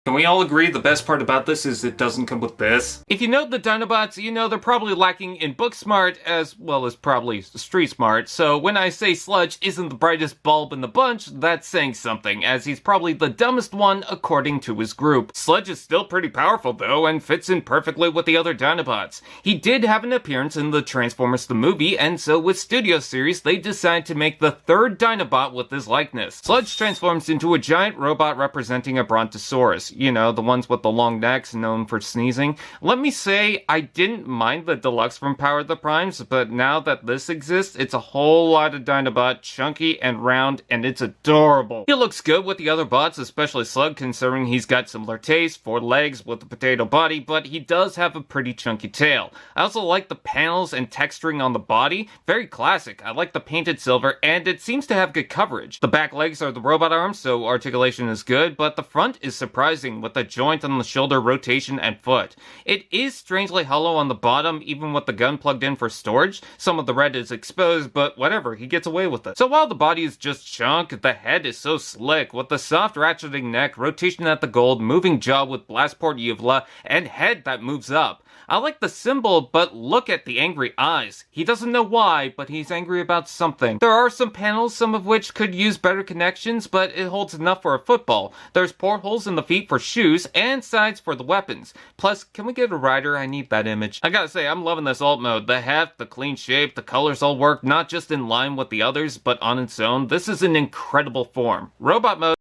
Can we all agree the best part about this is it doesn't come with this? If you know the Dinobots, you know they're probably lacking in book smart as well as probably street smart, so when I say Sludge isn't the brightest bulb in the bunch, that's saying something, as he's probably the dumbest one according to his group. Sludge is still pretty powerful though, and fits in perfectly with the other Dinobots. He did have an appearance in the Transformers the movie, and so with Studio Series, they decided to make the third Dinobot with his likeness. Sludge transforms into a giant robot representing a Brontosaurus. You know, the ones with the long necks known for sneezing. Let me say, I didn't mind the deluxe from Power of the Primes, but now that this exists, it's a whole lot of Dinobot, chunky and round, and it's adorable. He looks good with the other bots, especially Slug, considering he's got similar taste, 4 legs with a potato body, but he does have a pretty chunky tail. I also like the panels and texturing on the body, very classic. I like the painted silver, and it seems to have good coverage. The back legs are the robot arms, so articulation is good, but the front is surprising with the joint on the shoulder, rotation, and foot. It is strangely hollow on the bottom, even with the gun plugged in for storage. Some of the red is exposed, but whatever, he gets away with it. So while the body is just chunk, the head is so slick, with the soft ratcheting neck, rotation at the gold, moving jaw with blastport uvula, and head that moves up. I like the symbol, but look at the angry eyes. He doesn't know why, but he's angry about something. There are some panels, some of which could use better connections, but it holds enough for a football. There's portholes in the feet for shoes, and sides for the weapons. Plus, can we get a rider? I need that image. I gotta say, I'm loving this alt mode. The heft, the clean shape, the colors all work, not just in line with the others, but on its own. This is an incredible form. Robot mode.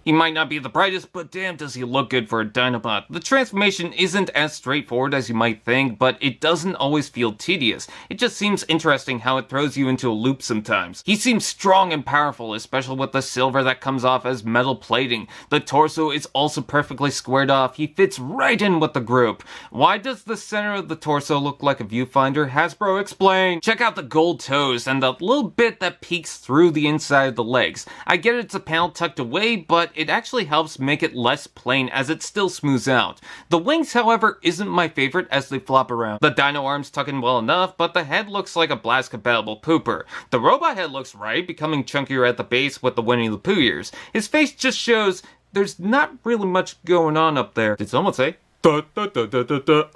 He might not be the brightest, but damn does he look good for a Dinobot. The transformation isn't as straightforward as you might think, but it doesn't always feel tedious. It just seems interesting how it throws you into a loop sometimes. He seems strong and powerful, especially with the silver that comes off as metal plating. The torso is also perfectly squared off. He fits right in with the group. Why does the center of the torso look like a viewfinder? Hasbro, explain! Check out the gold toes and the little bit that peeks through the inside of the legs. I get it's a panel tucked away, but it actually helps make it less plain as it still smooths out. The wings, however, isn't my favorite as they flop around. The dino arms tuck in well enough, but the head looks like a blast-compatible pooper. The robot head looks right, becoming chunkier at the base with the Winnie the Pooh ears. His face just shows there's not really much going on up there. Did someone say?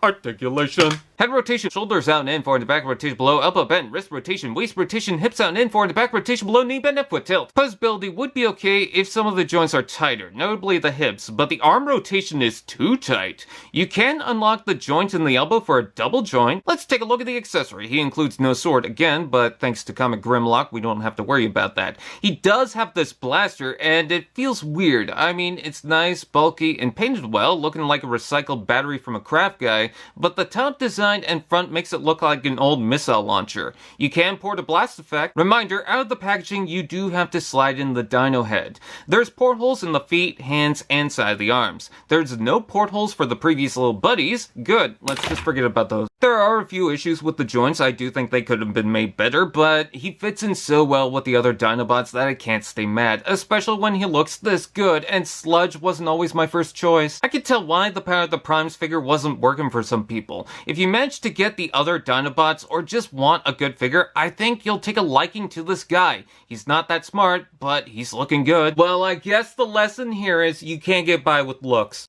Articulation. Head rotation, shoulders out and in, forward and back rotation below, elbow bend, wrist rotation, waist rotation, hips out and in, forward and back rotation below, knee bend, and foot tilt. Posability would be okay if some of the joints are tighter, notably the hips, but the arm rotation is too tight. You can unlock the joint in the elbow for a double joint. Let's take a look at the accessory. He includes no sword again, but thanks to Comic Grimlock, we don't have to worry about that. He does have this blaster, and it feels weird. I mean, it's nice, bulky, and painted well, looking like a recycled battery from a craft guy, but the top design and front makes it look like an old missile launcher. You can port a blast effect. Reminder, out of the packaging, you do have to slide in the dino head. There's portholes in the feet, hands, and side of the arms. There's no portholes for the previous little buddies. Good, let's just forget about those. There are a few issues with the joints. I do think they could have been made better, but he fits in so well with the other Dinobots that I can't stay mad, especially when he looks this good, and Sludge wasn't always my first choice. I could tell why the Power of the Primes figure wasn't working for some people. If you manage to get the other Dinobots or just want a good figure, I think you'll take a liking to this guy. He's not that smart, but he's looking good. Well, I guess the lesson here is you can't get by with looks.